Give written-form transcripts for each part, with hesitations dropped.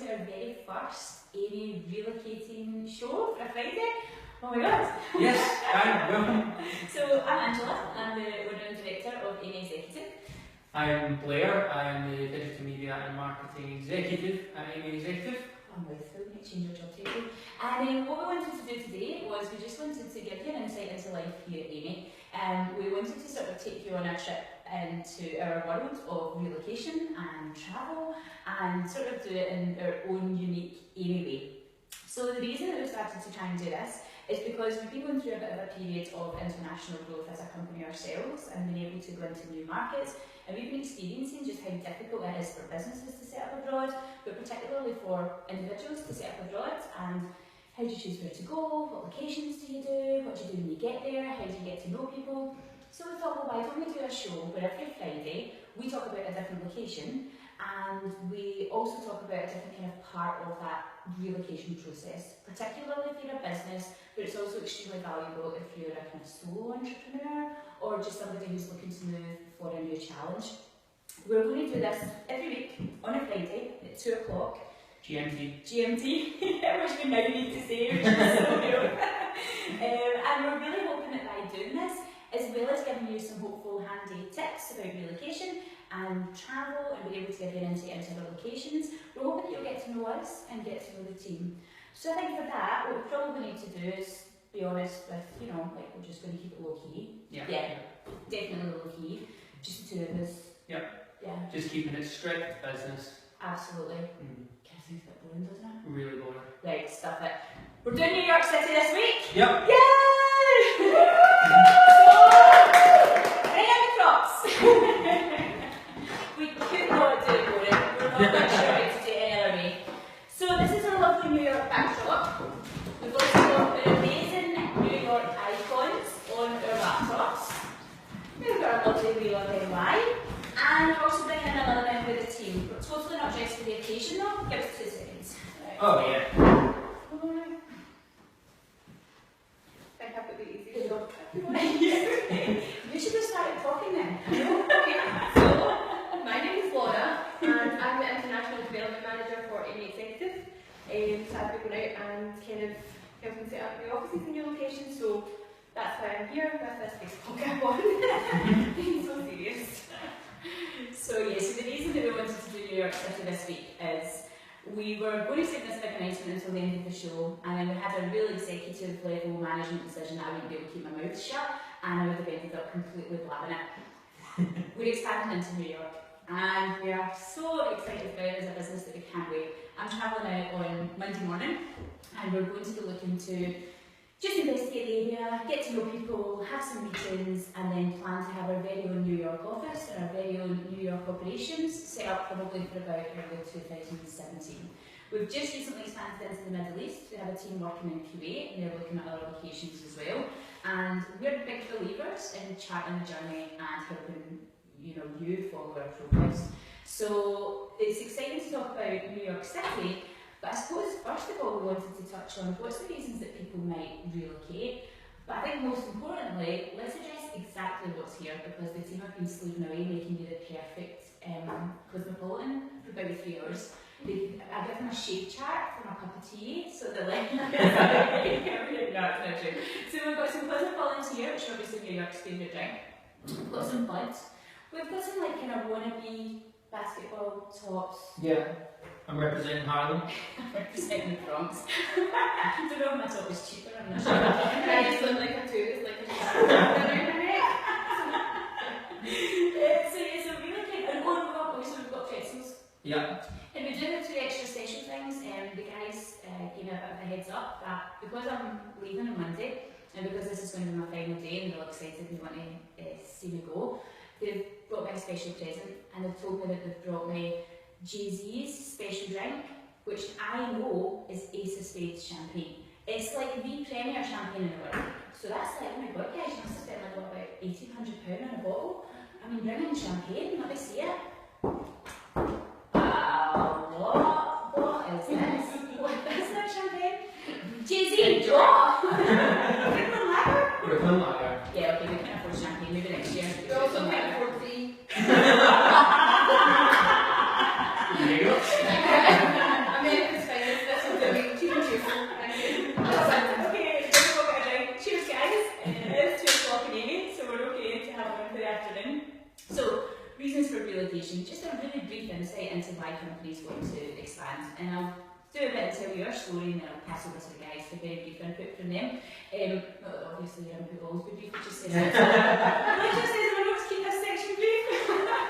to our very first amiRelocating show for a Friday. Oh my god! Yes, hi, welcome. So I'm Angela, I'm the owner and director of amiExecutive. I'm Blair, I'm the digital media and marketing executive at amiExecutive. I'm with them, you change your job title. And what we wanted to do today was we just wanted to give you an insight into life here at Ami. We wanted to sort of take you on a trip into our world of relocation and travel and sort of do it in our own unique Ami way. So the reason that we started to try and do this is because we've been going through a bit of a period of international growth as a company ourselves and been able to go into new markets, and we've been experiencing just how difficult it is for businesses to set up abroad, but particularly for individuals to set up abroad. And how do you choose where to go, what locations do you do, what do you do when you get there, how do you get to know people. So we thought, well, why don't we do a show where every Friday we talk about a different location, and we also talk about a different kind of part of that relocation process, particularly if you're a business, but it's also extremely valuable if you're a kind of solo entrepreneur or just somebody who's looking to move for a new challenge. We're going to do this every week on a Friday at 2 o'clock. GMT. Which we now need to say, which is so good. And we're really hoping that by doing this, as well as giving you some hopeful handy tips about relocation and travel and being able to give you an insight into other locations, we're hoping that you'll get to know us and get to know the team. So I think for that, what we probably need to do is be honest with, you know, like we're just going to keep it low key. Yeah. Definitely low key. Just the two of us. Yeah. Just keeping it strict business. Absolutely. Kind of seems a bit boring, doesn't it? Really boring. Right, stuff it. We're doing New York City this week. Yep. Yay! Bring out the props. We could not do it boring. We're not quite sure how to do it any other way. So this is our lovely New York backdrop. We've also got the amazing New York icons on our laptops. We've got our lovely wheel of NY. And we're also bringing in a little bit with the team. We're totally not dressed for the occasion though. Give us 2 seconds. Right. Oh yeah. I have to be easy to talk. You should have started talking then. Okay, so my name is Laura and I'm the International Development Manager for amiExecutive. So I've been going out and kind of helping set up new offices and new locations, so that's why I'm here with this Facebook cap on. Being so serious. So the reason that we wanted to do New York City this week is we were going to save this big announcement until the end of the show, and then we had a real executive level management decision that I wouldn't be able to keep my mouth shut, and I would have ended up completely blabbing it. We're expanding into New York, and we are so excited about it as a business that we can't wait. I'm travelling out on Monday morning, and we're going to be looking to just investigate the area, get to know people, have some meetings, and then plan to have our very own New York office and our very own New York operations set up probably for about early 2017. We've just recently expanded into the Middle East. We have a team working in Kuwait, and they're looking at other locations as well. And we're big believers in charting the journey and helping you follow our progress. So it's exciting to talk about New York City. But I suppose, first of all, we wanted to touch on what's the reasons that people might relocate. But I think most importantly, let's address exactly what's here, because the team have been slaving away making you the perfect cosmopolitan for about 3 hours. I give them a shape chart from a cup of tea, so they're like, no, it's not true. So we've got some cosmopolitans here, which are obviously New York's favourite drink. We've got some buds. We've got some like kind of wannabe basketball tops. Yeah. I'm representing Harlem. I'm representing the Bronx. I don't know if my top is cheaper, I'm not sure. I just look like a tooth, like a So really kind of, and obviously we've got pretzels. Yeah. And we do have 2 extra special things, and the guys gave me a bit of a heads up that because I'm leaving on Monday, and because this is going to be my final day and they're all excited and want to see me go, they've brought me a special present, and they've told me that they've brought me Jay-Z's special drink, which I know is Ace of Spades champagne. It's like the premier champagne in the world. So that's like, oh my god guys, you must have spent like about £1,800 on a bottle. I mean, bring in champagne, let me see it. What is this? What is that champagne? Jay-Z, what? Brooklyn Lager? Brooklyn Lager. Yeah, okay, we can afford champagne, maybe next year. We also can't afford tea. There you go. I mean, relocation, just a really brief insight into why companies want to expand. And I'll do a bit and tell your story, and then I'll pass over to the guys for very brief input from them. Obviously, your input will always be brief, which just says it says my notes keep this section brief.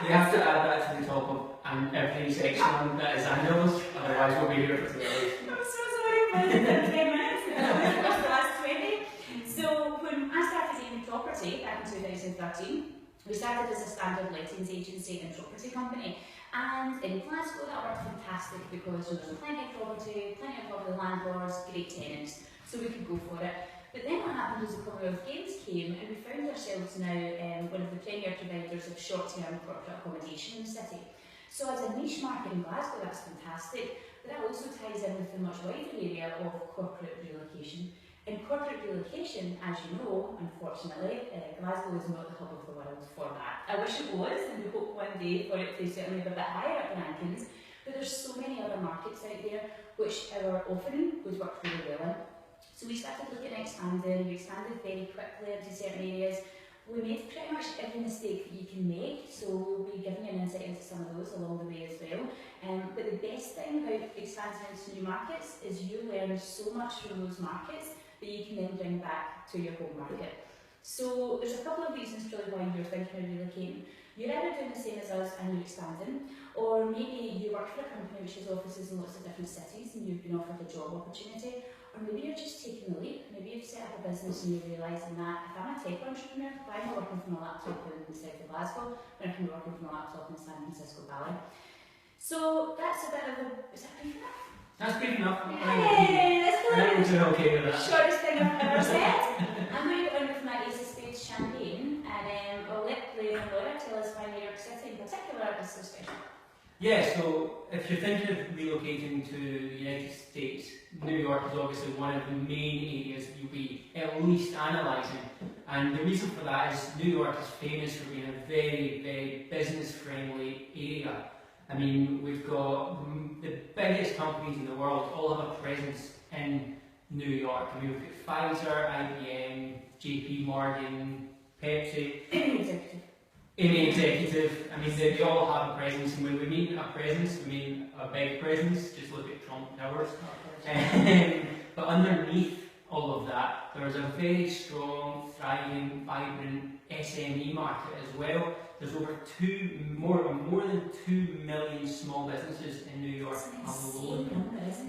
You have to add that to the top of every section that is annuals, otherwise we'll be here for 2 hours. I'm so sorry, but it's 10 minutes, and that was the last 20. So when I started Amy Property back in 2013, we started as a standard lettings agency and property company. And in Glasgow that worked fantastic because there was plenty of property landlords, great tenants, so we could go for it. But then what happened was the Commonwealth Games came, and we found ourselves now one of the premier providers of short-term corporate accommodation in the city. So as a niche market in Glasgow, that's fantastic, but that also ties in with the much wider area of corporate relocation. In corporate relocation, as you know, unfortunately, Glasgow is not the hub of the world for that. I wish it was, and we hope one day for it to certainly be a bit higher up the rankings, but there's so many other markets out there which our offering would work really well in. So we started looking at expanding, we expanded very quickly into certain areas. We made pretty much every mistake that you can make, so we'll be giving you an insight into some of those along the way as well. But the best thing about expanding into new markets is you learn so much from those markets that you can then bring back to your home market. So there's a couple of reasons really why you're thinking of relocating. You're either doing the same as us and you're expanding, or maybe you work for a company which has offices in lots of different cities and you've been offered a job opportunity, or maybe you're just taking the leap. Maybe you've set up a business and you're realising that if I'm a tech entrepreneur, why am I working from a laptop in the south of Glasgow when I can be working from a laptop in San Francisco Valley? So that's a bit of a... Is that brief enough? That's good enough. Yay! That's good. I think we're doing okay with that. Shortest thing I've ever said. I'm going to go in with my Ace of Spades champagne, and I'll let Blair and Laura tell us why New York City in particular is so special. Yeah, so if you're thinking of relocating to the United States, New York is obviously one of the main areas you'll be at least analysing. And the reason for that is New York is famous for being a very, very business-friendly area. I mean, we've got the biggest companies in the world all have a presence in New York. I mean, we've got Pfizer, IBM, JP Morgan, Pepsi, any executive. I mean, they all have a presence, and when we mean a presence, we mean a big presence. Just look at Trump Towers. But underneath all of that, there's a very strong, thriving, vibrant SME market as well. There's more than 2 million small businesses in New York alone.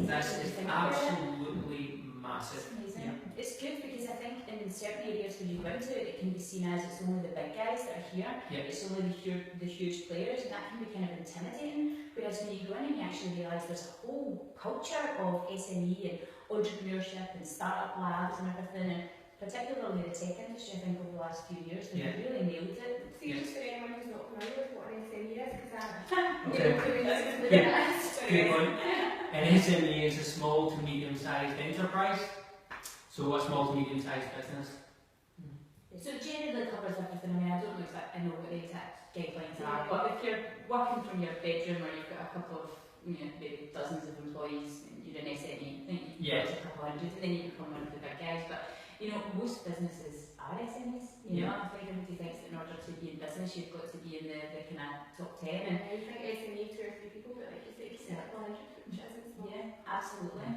That's absolutely massive. Yeah. It's good because I think in certain areas when you go into it, it can be seen as it's only the big guys that are here. Yeah. It's only the huge players, and that can be kind of intimidating. Whereas when you go in and you actually realise there's a whole culture of SME and entrepreneurship and startup labs and everything, and particularly the tech industry, I think over the last few years, they've really nailed it. See, just for anyone who's not familiar with what an SME is, because Great point. An SME is a small to medium-sized enterprise. So a small to medium-sized business. So it generally covers everything. I mean, I don't know exactly, I know what the exact guidelines are, but if you're working from your bedroom or you've got a couple of, maybe dozens of employees, and you're an SME, I think you've got a couple hundred, and then you become one of the big guys. But most businesses are SMEs. I think everybody thinks that in order to be in business, you've got to be in the kind of top 10. And you think SME 2 or 3 people, but like you say, you set up 100, which isn't small. Yeah, absolutely.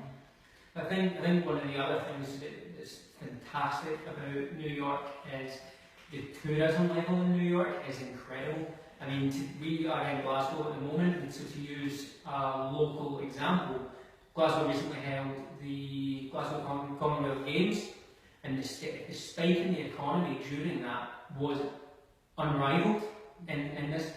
I think one of the other things that's fantastic about New York is the tourism level in New York is incredible. I mean, we are in Glasgow at the moment, and so to use a local example, Glasgow recently held the Glasgow Commonwealth Games, and the spike in the economy during that was unrivaled in this.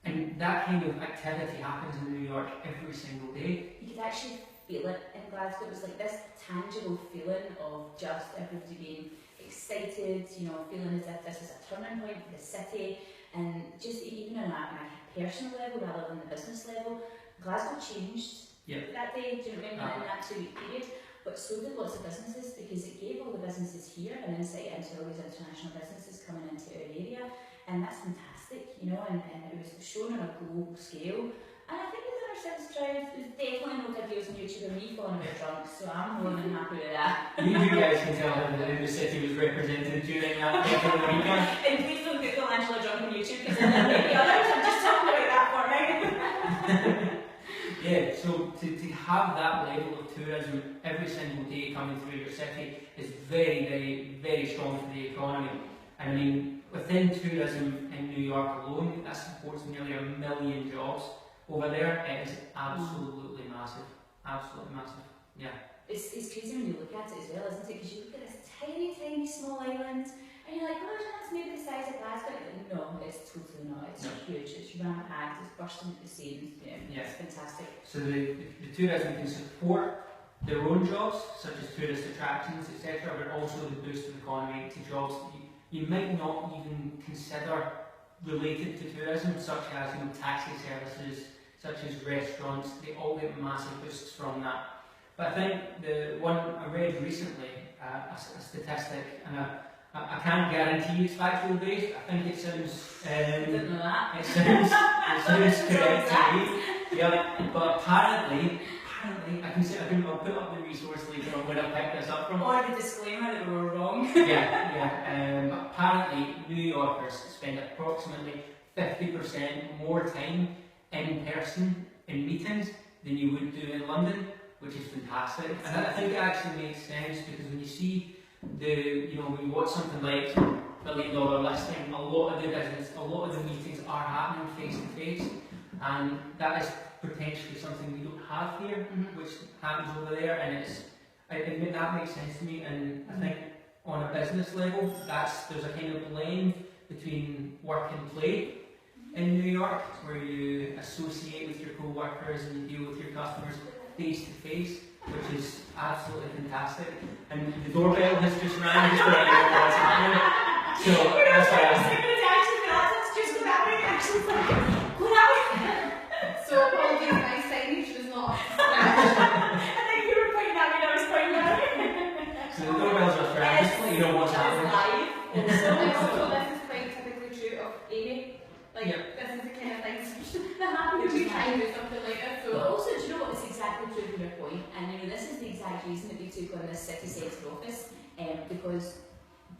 And that kind of activity happens in New York every single day. You could actually feel it in Glasgow. It was like this tangible feeling of just everybody being excited, feeling as if this is a turning point for the city, and just even on a personal level rather than the business level, Glasgow changed that day, do you know what I mean, in that 2-week period. But so did lots of businesses, because it gave all the businesses here an insight into all these international businesses coming into our area, and that's fantastic, and it was shown on a global scale. And I think there's ever since tried, there's definitely no videos on YouTube of me falling a bit drunk, so I'm more than happy with that. You guys can tell how the city was represented during that particular weekend. And please don't get Angela drunk on YouTube, because then there may be others. I'm just talking about Yeah, so to have that level of tourism every single day coming through your city is very, very, very strong for the economy. And I mean, within tourism in New York alone, that supports nearly 1 million jobs over there. It is absolutely massive. Absolutely massive. Yeah. It's crazy when you look at it as well, isn't it? Because you look at this tiny, tiny small island, and you're like, oh, that's maybe the size of Glasgow. No, it's totally not. It's huge. It's ram-packed. It's bursting at the seams. Yeah, it's fantastic. So the tourism can support their own jobs, such as tourist attractions, etc., but also the boost of the economy to jobs that you might not even consider related to tourism, such as taxi services, such as restaurants. They all get massive boosts from that. But I think the one I read recently, a statistic, and I can't guarantee it's factually based. I think it sounds Didn't know that. it sounds correct to me. Yeah, but apparently I'll put up the resource later on when I pick this up from. Or the disclaimer that we were wrong. Apparently New Yorkers spend approximately 50% more time in person in meetings than you would do in London, which is fantastic. And I think it actually makes sense because when you see when you watch something like $1 Billion Listing, a lot of the business, a lot of the meetings are happening face to face, and that is potentially something we don't have here, which happens over there, and that makes sense to me. And I think on a business level, there's a kind of blend between work and play in New York, where you associate with your co-workers and you deal with your customers face to face, which is absolutely fantastic. And the doorbell has just rang just for anyone what's happening. So that's why So apologies, my signage was not. I think you were pointing at me and I was pointing at you. So the doorbell's just rang just to let you know what's happening. Also, this is quite typically true of Amy. Like, this is the kind of things that happen when we try and do something like this. So. But also, do you know what? It's exactly true from your point. And this is the exact reason that we took on this city centre office, because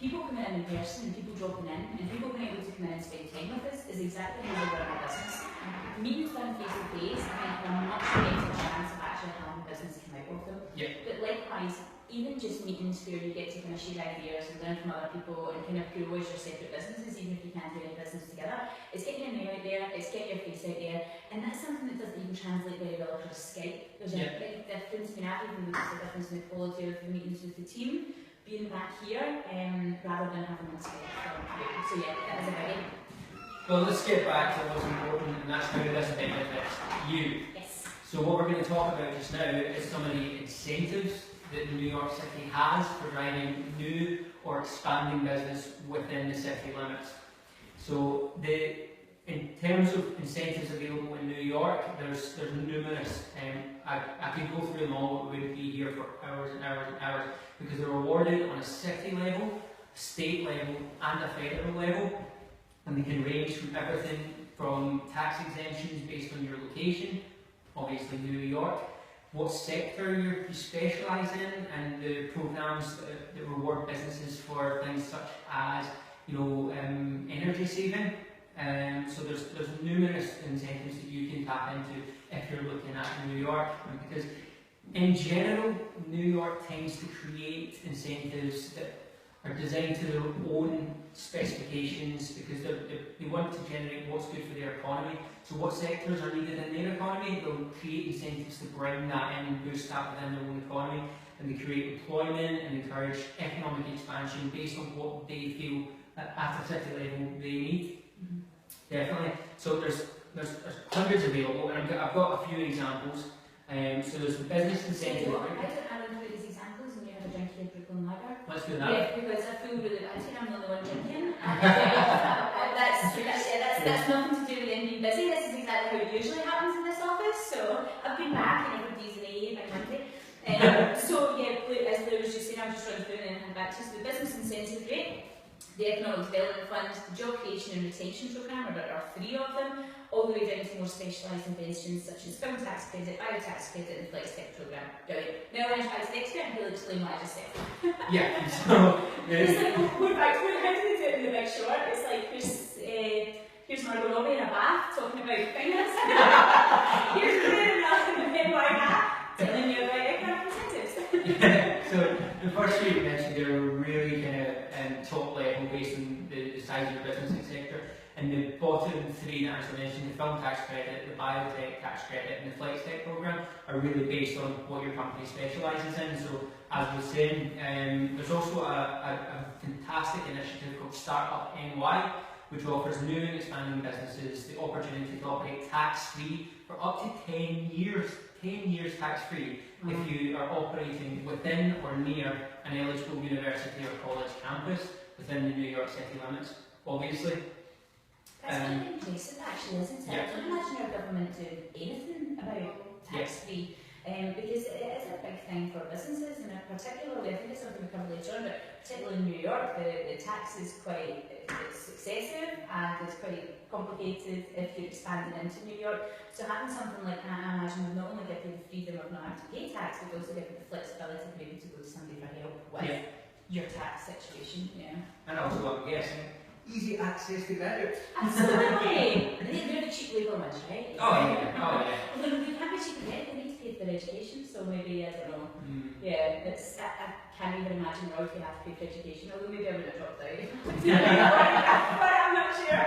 people coming in person and people dropping in and people being able to come in and spend time with us is exactly how we run our business. Meetings done face to face, I think, have a much better chance of actually having business come out of them. But likewise, even just meetings where you get to kind of share ideas and learn from other people and kind of grow as your separate businesses, even if you can't do any business together, it's getting your name out there, it's getting your face out there, and that's something that doesn't even translate very well across Skype. There's a big difference. I've even noticed the difference in the quality of the meetings with the team being back here rather than having on Skype. So yeah, that is a biggie. Well, let's get back to what's important, and that's how this benefits you. Yes. So what we're going to talk about just now is some of the incentives that New York City has for driving new or expanding business within the city limits. So in terms of incentives available in New York, there's numerous. I could go through them all, but we would be here for hours and hours and hours, because they're awarded on a city level, a state level, and a federal level. And they can range from everything from tax exemptions based on your location, obviously New York, what sector you specialise in, and the programs that reward businesses for things such as energy saving. So there's numerous incentives that you can tap into if you're looking at New York, because in general New York tends to create incentives that are designed to their own specifications, because they want to generate what's good for their economy. So what sectors are needed in their economy, they'll create incentives to bring that in and boost that within their own economy, and they create employment and encourage economic expansion based on what they feel at a city level they need. Definitely. So there's hundreds available, and I've got a few examples. So there's the business incentive. Let's do that. Yeah, because I feel really bad here. I'm the only one drinking. That's nothing to do with them being busy. This is exactly how it usually happens in this office. So I've been back and everybody's an A by Monday. So yeah, as Lou was just saying, I'm just running through and then hand back to you. So the business incentive rate, the economic development fund, the job creation and retention programme, there are 3 of them, all the way down to more specialised inventions such as film tax credit, bio tax credit, and flex tech programme. Brilliant. Now I'll arrange back to the expert and he'll explain what I just said. Yeah, so it's like, we're back to how do they do it in the Big Short? It's like, here's Margot Robbie in a bath talking about finance. advertising or business sector. And the bottom three that I mentioned, the film tax credit, the biotech tax credit, and the flex tech program, are really based on what your company specialises in. So, as I was saying, there's also a fantastic initiative called Startup NY, which offers new and expanding businesses the opportunity to operate tax-free for up to 10 years. 10 years tax-free if you are operating within or near an eligible university or college campus within the New York City limits, obviously. That's quite impressive actually, isn't it? Yeah. I don't imagine our government doing anything about tax-free, because it is a big thing for businesses, and particularly, I think it's something we cover later on, but particularly in New York, the tax is quite it's excessive and it's quite complicated if you're expanding into New York. So having something like that, I imagine, would not only give you the freedom of not having to pay tax, but also give you the flexibility to be able to go to somebody for help with your tax situation. Yeah. And also, I'm guessing, easy access to credit. Absolutely. They're the cheap legal ones, right? Oh yeah, oh yeah. Although they can't be cheap to get, they need to pay for their education, so maybe, I don't know. Yeah, I can't even imagine how you have to pay for education, although maybe I would have dropped out. But I'm not sure.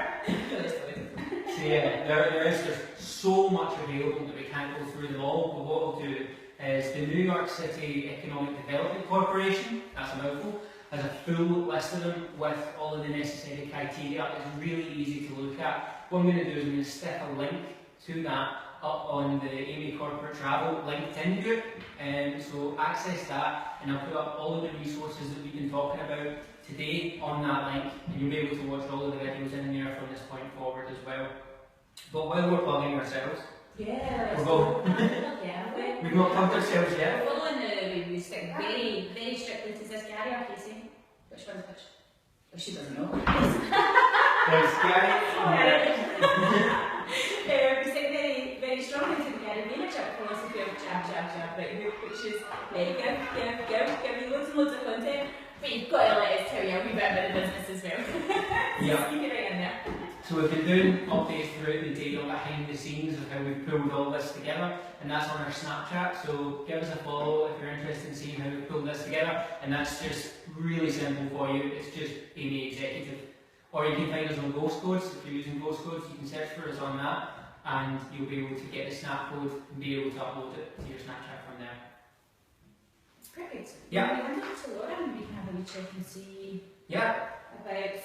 So yeah, there is just so much available that we can't go through them all, but what we'll do is the New York City Economic Development Corporation, that's a mouthful, has a full list of them with all of the necessary criteria. It's really easy to look at. What I'm going to do is I'm going to stick a link to that up on the Amy Corporate Travel LinkedIn group, and so access that, and I'll put up all of the resources that we've been talking about today on that link, and you'll be able to watch all of the videos in there from this point forward as well. But while we're plugging ourselves, we've not plugged ourselves yet. We're following we stick very, very strictly to this Gary or Casey. Which one's which? Oh, she doesn't know. There's Gary. We stick very, very strongly to the Gary Vaynerchuk philosophy of jab, right hook, which is give you loads and loads of content, but you've got to let us tell you a wee bit about the business as well. Yeah. Sneak it right in there. So we've been doing updates throughout the day on behind the scenes of how we've pulled all this together, and that's on our Snapchat, so give us a follow if you're interested in seeing how we've pulled this together, and that's just really simple for you. It's just Amy Executive. Or you can find us on Ghost Codes. If you're using Ghost Codes, you can search for us on that, and you'll be able to get the snap code and be able to upload it to your Snapchat from there. Perfect. Yeah. We hand it to Laura and we can have a wee check and see. Yeah.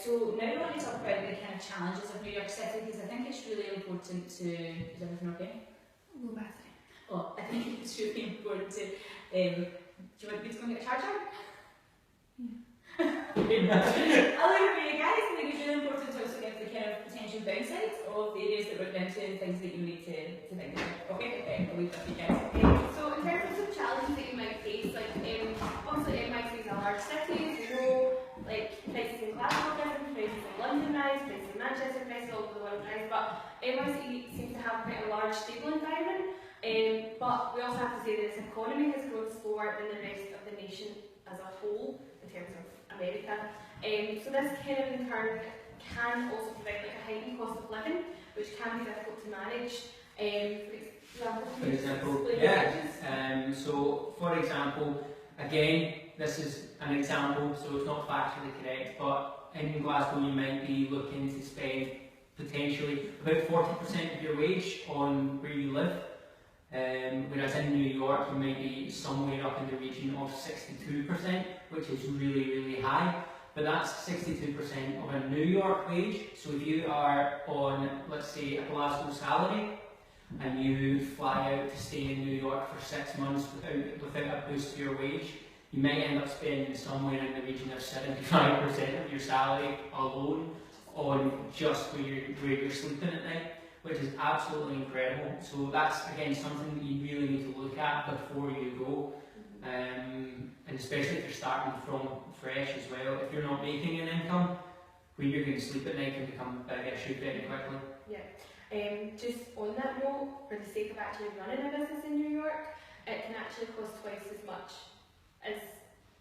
So now we want to talk about the kind of challenges of New York City, because I think it's really important to. Is everything okay? Go back. Oh, I think it's really important to. Do you want me to go and get a charger? I'll leave it for you guys. I think it's really important to also give the kind of potential downsides of the areas that we're going into and things that you need to think about. Okay, I'll leave it for you guys. So in terms of some challenges that you might face, like obviously NYC is a large city, so like prices in Glasgow different, prices in London rise, prices in Manchester rise, all over the world rise, but NYC seems to have quite a large stable environment, but we also have to say that its economy has grown slower than the rest of the nation as a whole in terms of America. So this kind of in turn can also provide like a heightened cost of living, which can be difficult to manage. For example, yeah. So, for example, again, this is an example, so it's not factually correct, but in Glasgow you might be looking to spend potentially about 40% of your wage on where you live, whereas in New York you might be somewhere up in the region of 62%, which is really, really high. But that's 62% of a New York wage. So if you are on, let's say, a Glasgow salary, and you fly out to stay in New York for 6 months without a boost to your wage, you might end up spending somewhere in the region of 75% of your salary alone on just where you're sleeping at night, which is absolutely incredible. So that's, again, something that you really need to look at before you go. And especially if you're starting from fresh as well. If you're not making an income, where you're going to sleep at night can become a big issue very quickly. Yeah. Just on that note, for the sake of actually running a business in New York, it can actually cost twice as much as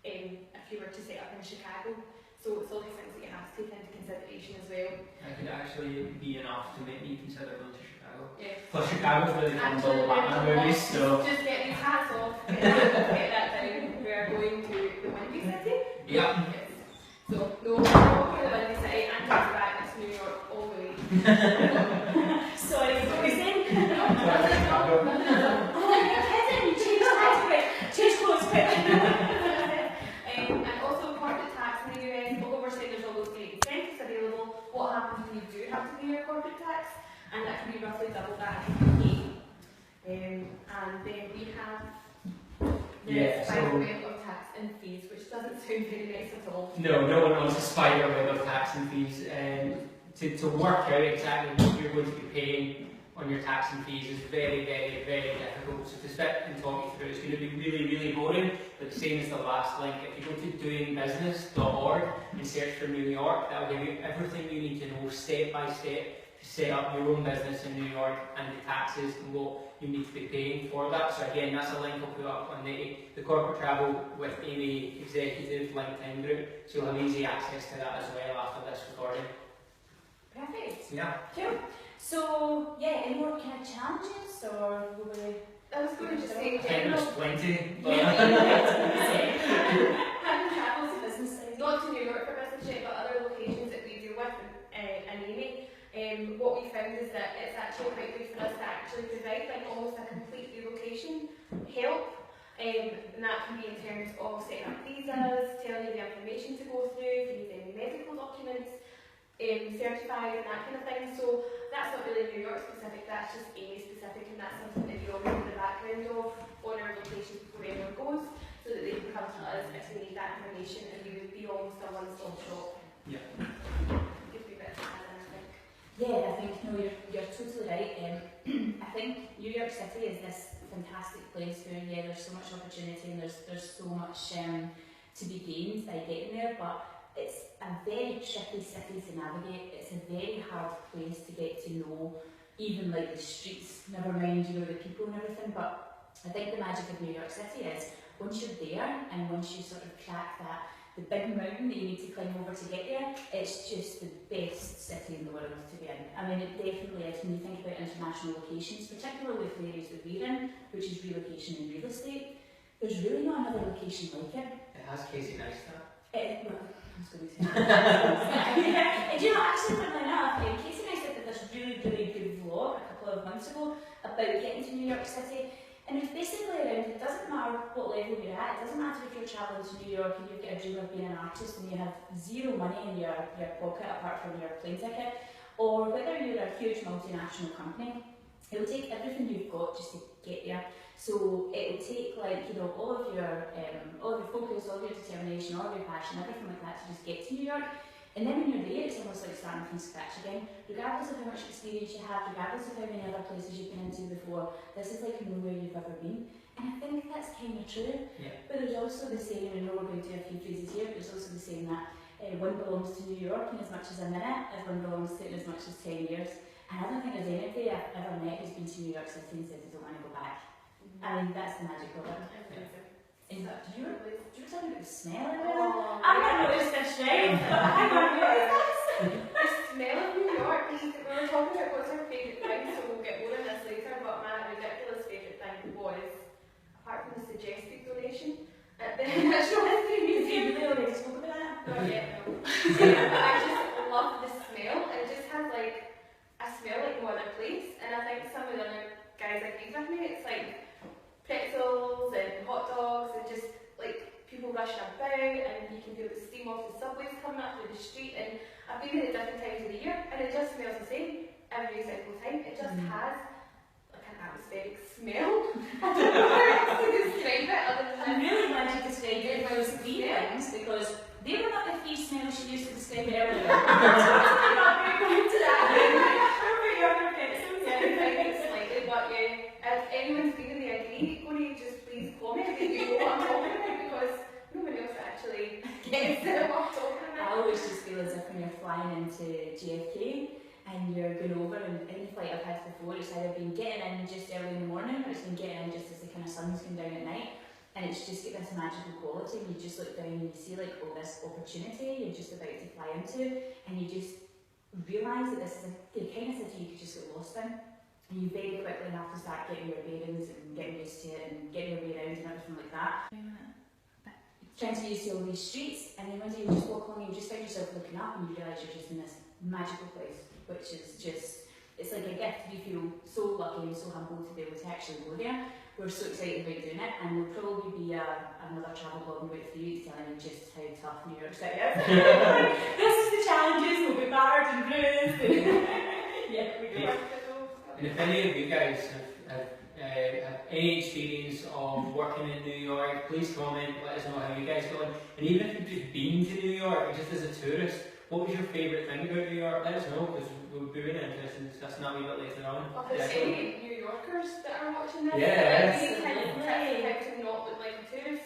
if you were to set up in Chicago. So it's all these things that you have to take into consideration as well. That could actually be enough to make me consider going to Chicago. Yeah. Plus Chicago's really fun with all the Batman movies, so... Just get these hats off, get that down. We are going to the Windy City. Yeah. Yes. So, no, we're not going to the Windy City and talk about Sorry, what were you saying? Oh, you're kidding! You changed tax quick! Change clothes quick! And also corporate tax in the US, although we're saying there's all those great incentives available, what happens when you do have to pay your corporate tax? And that can be roughly double that if you pay. And then we have the spider web of tax and fees, which doesn't sound very nice at all. No, no one wants a spider web of tax and fees. To work out exactly what you're going to be paying on your tax and fees is very, very, very difficult. So to sit and talk you through, it's going to be really, really boring, but the same as the last link. If you go to doingbusiness.org and search for New York, that will give you everything you need to know step by step to set up your own business in New York and the taxes and what you need to be paying for that. So again, that's a link I'll put up on the Corporate Travel with Amy Executive LinkedIn group, so you'll have easy access to that as well after this recording. Perfect. Yeah. Cool. So, yeah, any more kind of challenges, or will we... I was going to just say in I think general, there's plenty. having travelled to businesses, not to New York for business yet, but other locations that we deal with and Amy, what we found is that it's actually quite good for us to actually provide like almost a complete relocation help. And that can be in terms of setting up visas, telling you the information to go through, if you need any medical documents, certified and that kind of thing. So that's not really New York specific, that's just Amy specific, and that's something that we always in the background of on our locations before anyone goes, so that they can come to us if they need that information, and we would be almost a one-stop shop. Yeah. Gives me a bit of time, I think. Yeah, I think, no, you're totally right. I think New York City is this fantastic place where, yeah, there's so much opportunity and there's so much to be gained by getting there, but it's a very tricky city to navigate. It's a very hard place to get to know, even like the streets, never mind, you know, the people and everything. But I think the magic of New York City is once you're there and once you sort of crack that, the big mountain that you need to climb over to get there, it's just the best city in the world to be in. I mean, it definitely is when you think about international locations, particularly with the areas that we're in, which is relocation and real estate. There's really not another location like it. It has Casey Neistat. Well, I was going to say yeah. And you know, actually, funnily enough, Casey and I did this really, really good vlog a couple of months ago about getting to New York City. And it's basically around, it doesn't matter what level you're at, it doesn't matter if you're travelling to New York and you've got a dream of being an artist and you have zero money in your pocket apart from your plane ticket, or whether you're a huge multinational company, it will take everything you've got just to get there. So it will take, like, you know, all of your focus, all of your determination, all of your passion, everything like that to just get to New York. And then when you're there, it's almost like starting from scratch again. Regardless of how much experience you have, regardless of how many other places you've been into before, this is like nowhere you've ever been. And I think that's kind of true. Yeah. But there's also the saying, and we're going to do a few phrases here, but there's also the saying that one belongs to New York in as much as a minute, as one belongs to it in as much as 10 years. And I don't think there's anybody I've ever met who's been to New York City and said they don't want to go back. I mean, that's the magic of it. And do you were talking about the smell of it? Oh, I've not noticed this, right? I've not noticed this. the smell of New York. We were talking about what's our favourite thing, so we'll get more on this later, but my ridiculous favourite thing was, apart from the suggested donation, at the National History Museum. You already spoke about that? Not yet, no. But I just love the smell. It just has like a smell like no other place, and I think some of the other guys agreed with me. It's like pretzels and hot dogs and just like people rushing about, and you can feel the steam off the subways coming up through the street. And I've been there at different times of the year, and it just smells the same every single time. It just has like an atmospheric smell. I don't know how else to describe it other than I'm really glad you described it those three things, because they were not the three smells she used to describe it earlier. I'm not very good to that. Slightly, but yeah, if anyone's feeling the agree, can you just please comment that you know what I'm talking about, because no one else actually gets what I'm talking I about. always just feel as if when you're flying into JFK and you're going over, and any flight I've had before, it's either been getting in just early in the morning or it's been getting in just as the kind of sun's going down at night, and it's just got this magical quality, and you just look down and you see like, oh, this opportunity you're just about to fly into, and you just realise that this is the kind of city you could just get lost in. And you very quickly have to start getting your bearings and getting used to it and getting your way around and everything like that. Trying to get used to all these streets, and then one day you just walk along and you just find yourself looking up and you realise you're just in this magical place. which is just, it's like a gift. We feel so lucky and so humble to be able to actually go there. We're so excited about doing it, and there'll probably be another travel blog in about 3 weeks telling you just how tough New York City is. This is the challenges, we'll be battered and bruised. Yeah, we do. And if any of you guys have any experience of working in New York, please comment, let us know how you guys got on. And even if you've just been to New York, just as a tourist, what was your favourite thing about New York? Let us know, because we'll be really interested in discussing that a wee bit later on. Well, there's any New Yorkers that are watching this. Yes. Any kind of tips how to not look like a tourist?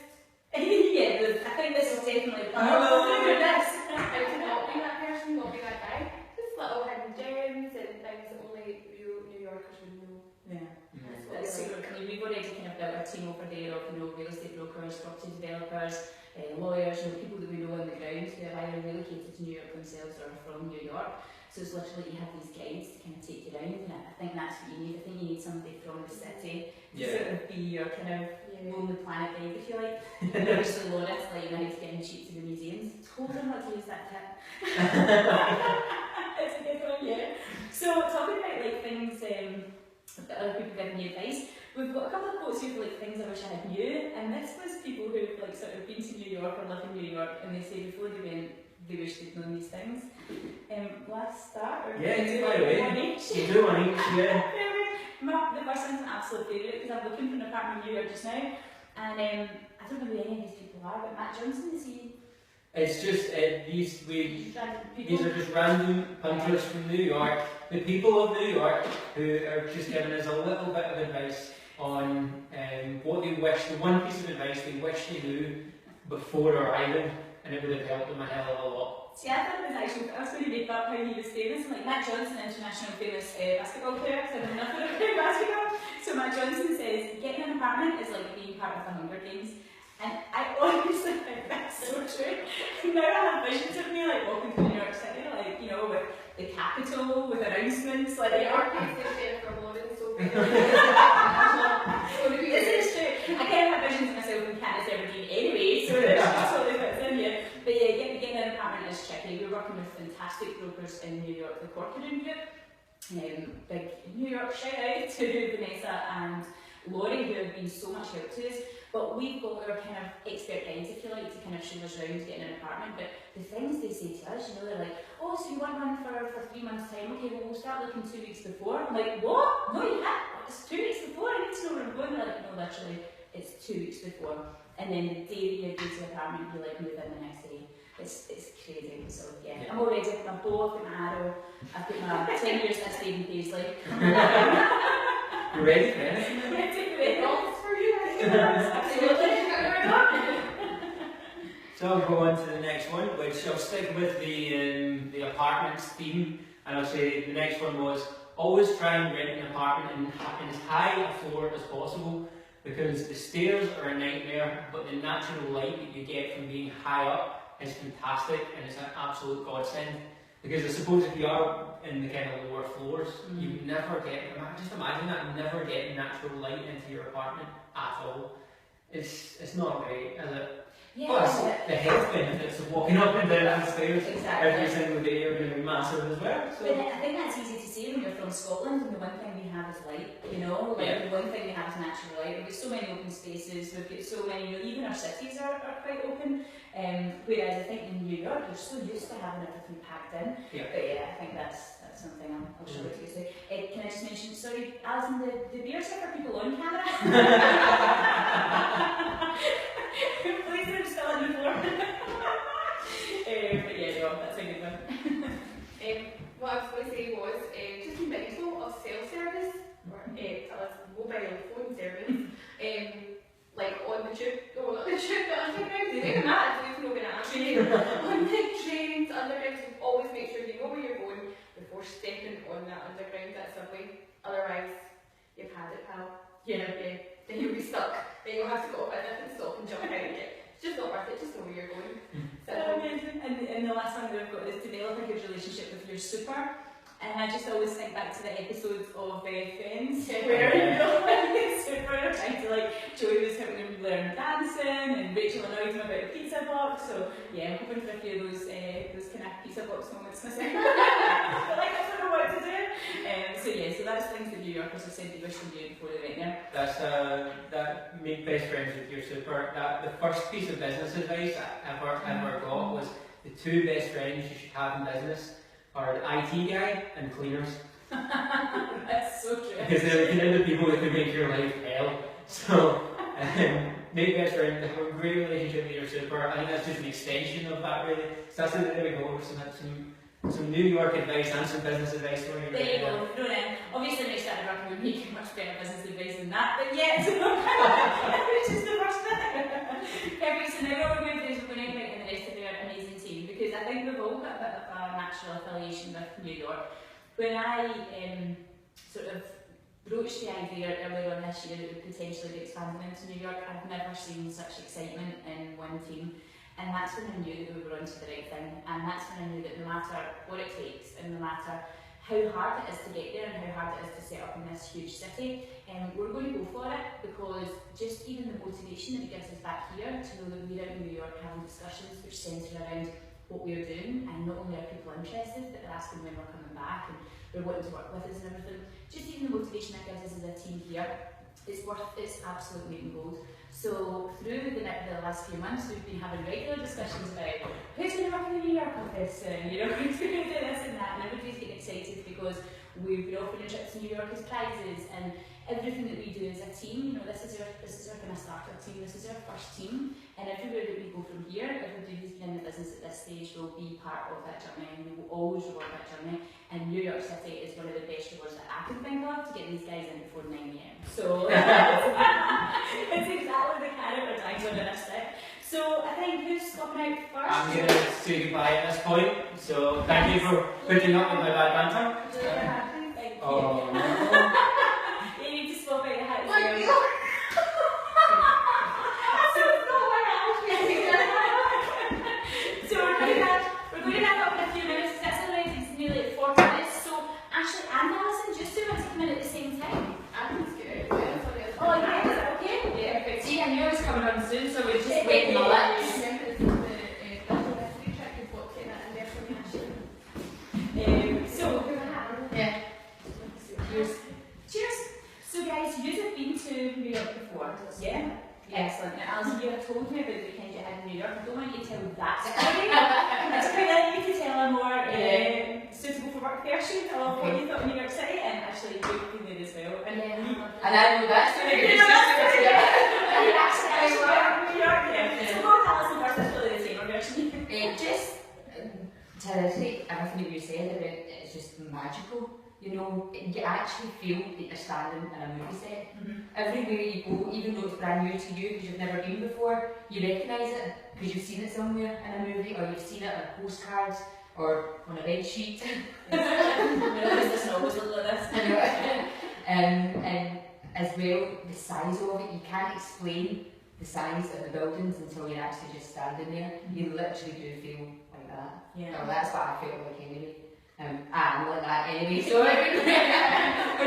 Yeah, I think this is definitely part of this. How to not be that person, not be that guy. Just little hidden gems and things that only real New Yorkers would know. Yeah. That's what That's we super like. cool. We've already kind of built our team over there of, real estate brokers, property developers, lawyers, people that we know on the ground who have either relocated to New York themselves or are from New York. So it's literally you have these guides to kind of take you around, and I think that's what you need. I think you need somebody from the city to sort of be your kind of lonely planet guide, if you like. And obviously Laura's like, how to get in cheap to the museums. Told her not to use that tip. It's a good one, yeah. So talking about like things that other people giving you advice, we've got a couple of quotes here for like things I wish I had knew, and this was people who've like sort of been to New York or live in New York, and they say before they went they wish they'd known these things. Let's start. Or Yeah, do by the way. one each. You do one each, yeah. The first one's an absolute favourite because I'm looking for an apartment in New York just now, and I don't know who any of these people are, but Matt Johnson, is he? It's just these Random people? are just random punters from New York, the people of New York, who are just giving us a little bit of advice on what they wish, the one piece of advice they wish they knew before arriving, and it would have helped them a hell of a lot. See, I thought it was actually, I was going to make up how he was famous, and like Matt Johnson, international famous basketball player, because I know nothing about basketball. So Matt Johnson says, getting an apartment is like being part of the Hunger Games. And I honestly think that's so true. Now I have visions of me like walking through New York City, like, with the Capitol, with announcements, like The arcades that Jennifer Lawrence so good. This is true. I kind of have visions of myself in Katniss Everdeen anyway, so it totally fits in here. But yeah, getting an apartment is tricky. We're working with fantastic brokers in New York, the Corcoran Group. Big New York shout out to Vanessa and Laurie, who have been so much help to us. But we've got our kind of expert guides, if you like, to kind of show us around getting an apartment. But the things they say to us, they're like, oh, so you want one for 3 months' time? Okay, well, we'll start looking 2 weeks before. I'm like, what? No, you can't. It's 2 weeks before. I need to know where I'm going. They're like, no, literally, it's 2 weeks before. And then the day that you go to the apartment, you like move in the next day. It's crazy. So yeah, I'm all ready. I've got my bow, I've got my arrow, I've got my 10 years this Stephen Paisley. You ready for anything? Absolutely. So I'll go on to the next one, which I'll stick with the apartments theme, and I'll say the next one was always try and rent an apartment in as high a floor as possible, because the stairs are a nightmare, but the natural light that you get from being high up is fantastic, and it's an absolute godsend. Because I suppose if you are in the kind of lower floors, you never get, just imagine that, never getting natural light into your apartment at all. It's not great, is it? Yeah, Plus, the health benefits of walking up and down the stairs every exactly. single day are going to be massive as well. So. But I think that's easy to say when you're from Scotland, and the one thing we have is light, the one thing we have is natural light. We've got so many open spaces, we've got so many, even our cities are quite open, whereas I think in New York, you're so used to having everything packed in. Yeah. But yeah, I think that's something I'll show it to you. So, can I just mention, sorry, Alison, the beers are for people on camera? Please don't spill on the floor. But yeah, no, that's a good one. What I was going to say was just be mindful of cell service or mobile phone service, like on the tube, not the tube, the underground. Even that is not going to answer you. On the trains, underground, so always make sure you know where you're going before stepping on that underground, that subway. Otherwise, you've had it, pal. Yeah. Then you'll be stuck. Then you'll have to go up at a different stop and jump out again. It's just not worth it, just know where you're going. Amazing. And the last one that I've got is develop a good relationship with your super. And I just always think back to the episodes of Friends, where the super are trying to Joey was helping him learn dancing, and Rachel annoyed him about the pizza box. So yeah, I'm hoping for a few of those kind of pizza box moments myself. I feel like that's what I that's things that New Yorkers have said they wish they knew before they went there. That's that make best friends with your super. That the first piece of business advice I ever got was the two best friends you should have in business are the IT guy and cleaners. That's so true. Because they're the people that can make your life hell. So make best friends, have a great relationship with your super. I think that's just an extension of that really. So that's there we go. Some New York advice and some business advice for you. There you go, thrown in. Obviously, when I started working with me, much better business advice than that, but yet, which is the first thing. Perfect, so now what we're going to do is we're going to invite in the rest of our amazing team, because I think we've all got a bit of a natural affiliation with New York. When I sort of broached the idea earlier on this year that we potentially be expanding into New York, I've never seen such excitement in one team. And that's when I knew that we were onto the right thing, and that's when I knew that no matter what it takes, and no matter how hard it is to get there and how hard it is to set up in this huge city, we're going to go for it, because just even the motivation that it gives us back here to know that we're out in New York having discussions which centre around what we're doing, and not only are people interested, but they're asking when we're coming back and they're wanting to work with us and everything. Just even the motivation that gives us as a team here, it's worth its absolute weight in gold. So through the last few months, we've been having regular discussions about who's going to work in the New York office, and who's going to do this and that, and everybody's getting excited because we've been offering trips to New York as prizes, and everything that we do as a team, this is our kind of starter team, this is our first team, and everywhere that we go from here, everybody who's been in the business at this stage will be part of that journey, and we will always reward that journey. And New York City is one of the best rewards that I can think of to get these guys in before 9 AM. So it's exactly the carrot we're trying to this stick. So I think who's stopping out first? I'm going to say goodbye at this point. So thank you for putting up with my bad banter. Thank you. Oh no. You need to swap out the hat. So we're going to wrap up in a few minutes. That's already nearly 40 minutes. So Ashley and Alison, just do want to come in at the same time. That's good. Oh yeah, is that okay? Yeah, perfect. See, I knew it was coming on soon, so we're just waiting on lips. So, yeah. Cheers. Cheers. So guys, you have been to New York before, yeah? Excellent. Now, Alison, you have told me about the weekend you had in New York. I don't want you to tell that story. I'd quite like you to tell a more suitable for work version of what you thought of New York City, and actually you've been there as well. And I know that story. you actually were in New York, yeah. So go with Alison first, that's really the same version. Just to take everything that you said about it's just magical. You know, you actually feel that you're standing in a movie set. Everywhere you go, even though it's brand new to you because you've never been before, you recognise it because you've seen it somewhere in a movie, or you've seen it on postcards or on a bed sheet. This doesn't always look like this. And as well, the size of it, you can't explain the size of the buildings until you're actually just standing there. You literally do feel like that. Yeah. Well, that's what I felt like anyway. I'm like that anyway, so it wouldn't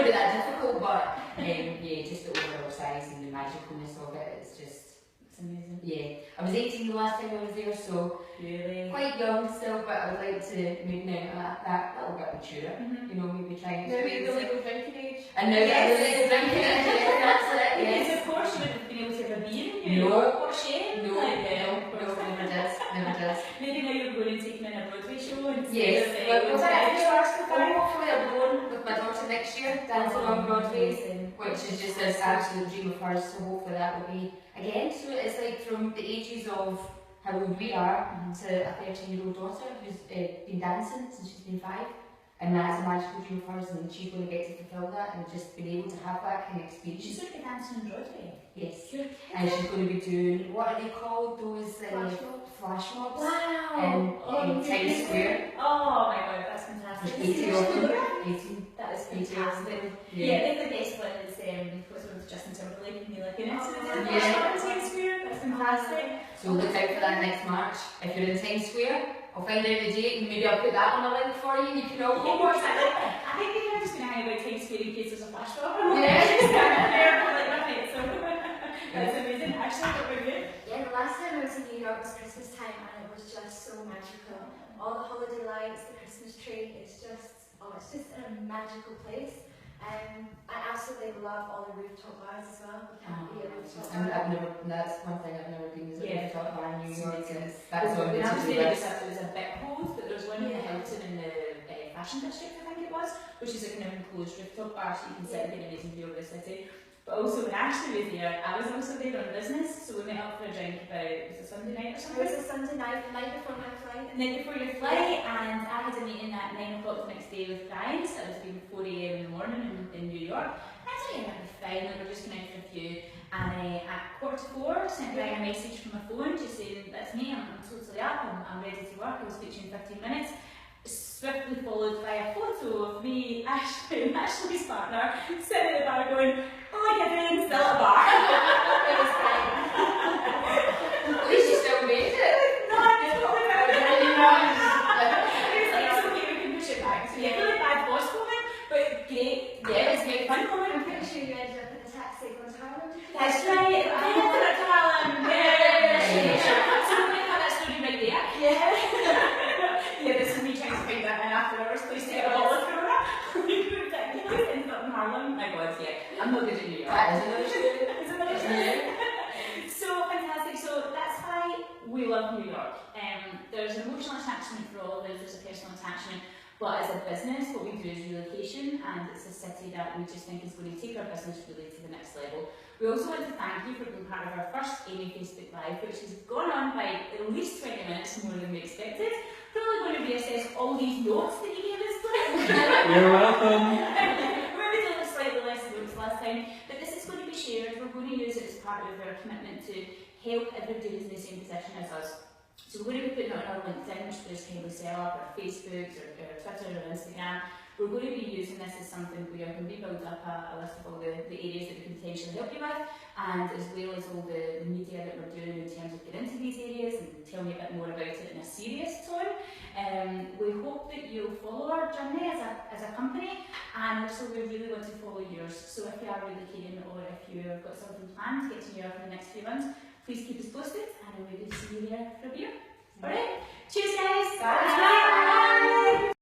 be that difficult, but yeah, just the overall size and the magicalness of it, it's just, It's amazing. yeah. I was 18 the last time I was there, so Really? quite young still, but I would like to move now that little bit mature, you know, maybe try and Maybe experience the it. legal drinking age. And now that the legal drinking age, that's it, Because yes. of course you wouldn't have been able to have a beer in New No. York. What a shame. No, Like, never does, never does. Maybe now you're going and taking in a Broadway show and Yes, going well, to hopefully I'll go on with my daughter next year, dancing on Broadway, which is just this absolute dream of hers, so hopefully that will be again. So it's like from the ages of how old we are to a 13-year-old daughter who's been dancing since she's been 5, and that's a magical dream of hers, and she's going to get to fulfil that and just being able to have that kind of experience. She's going to be dancing on Broadway. Yes, and she's going to be doing, what are they called, those flash mobs? Wow! In Times Square. Oh my god, that's fantastic. There's 80 of them. 80. That is 80 of fantastic. them. Yeah, I think the best one is what's with Justin Timberlake and Mila Kunis. Yeah. Times Square. That's fantastic. So look out for that next March. If you're in Times Square, I'll find out the date and maybe I'll put that on a link for you and you can all go watch it. I think they're just going to hang about Times Square in case there's a flash mob. That's amazing. Actually, what were you? Yeah, the last time I was in New York was Christmas time and it was just so magical. All the holiday lights, the Christmas tree, it's just a magical place. I absolutely love all the rooftop bars as well. We can't be a rooftop And bar. I've never, that's one thing I've never been, is a Yeah. rooftop bar in New York, and Yes. that's on When the I was to-do there, list. it was a bit cold, but there was one in the Hilton in the fashion district, I think it was, which is a kind of enclosed rooftop bar, so you can sit and get an amazing view of the city. But also when Ashley was there, I was also there on business, so we met up for a drink about, was it Sunday night or It something? was a Sunday night, the night before my flight. The night before your flight, and I had a meeting at 9 o'clock the next day with Brian, so it was been 4 a.m. in the morning in New York. I said, yeah, that'd be fine, we were just going out for a few. And at 3:45, sent Brian a message from my phone just saying, that's me, I'm totally up, I'm ready to work, I'll speak to you in 15 minutes. Swiftly followed by a photo of me, Ashley, and Ashley's partner, sitting at the bar going, oh my goodness, still at a bar. It was great. At least you still made it. No, I just thought about it. Did you not? It was like, it's okay, we can push it back. So yeah, really bad boss moment, but great. Yeah, it's great fun I'm moment. pretty sure you ended up in a taxi going to Harlem. That's right. I ended up Harlem. Yeah. So we're going to have that story right there. Yeah. Yeah, this is me trying to find that in afterwards. Please take a bottle of Corona. I ended up in Harlem. My God, yeah. I'm not good at New York. That is another story. It's another story. So fantastic. So that's why we love New York. There's an emotional attachment for all of us. There's a personal attachment. But as a business, what we do is relocation, and it's a city that we just think is going to take our business really to the next level. We also want to thank you for being part of our first Amy Facebook Live, which has gone on by at least 20 minutes more than we expected. Probably going to reassess all these notes that you gave us. You're welcome. Maybe done slightly less notes last time, but this is going to be shared. We're going to use it as part of our commitment to help everybody who's in the same position as us. So we're going to be putting it on our LinkedIn, which please kindly set up, or Facebook, or Twitter, or Instagram. We're going to be using this as something where when we build up a list of all the areas that we can potentially help you with, and as well as all the media that we're doing in terms of getting into these areas and telling you a bit more about it in a serious tone. We hope that you'll follow our journey as a company, and also we really want to follow yours. So if you are relocating, or if you've got something planned to get to New York in the next few months, please keep us posted, and we'll maybe see you there for a beer. Alright, cheers guys! Bye. Bye.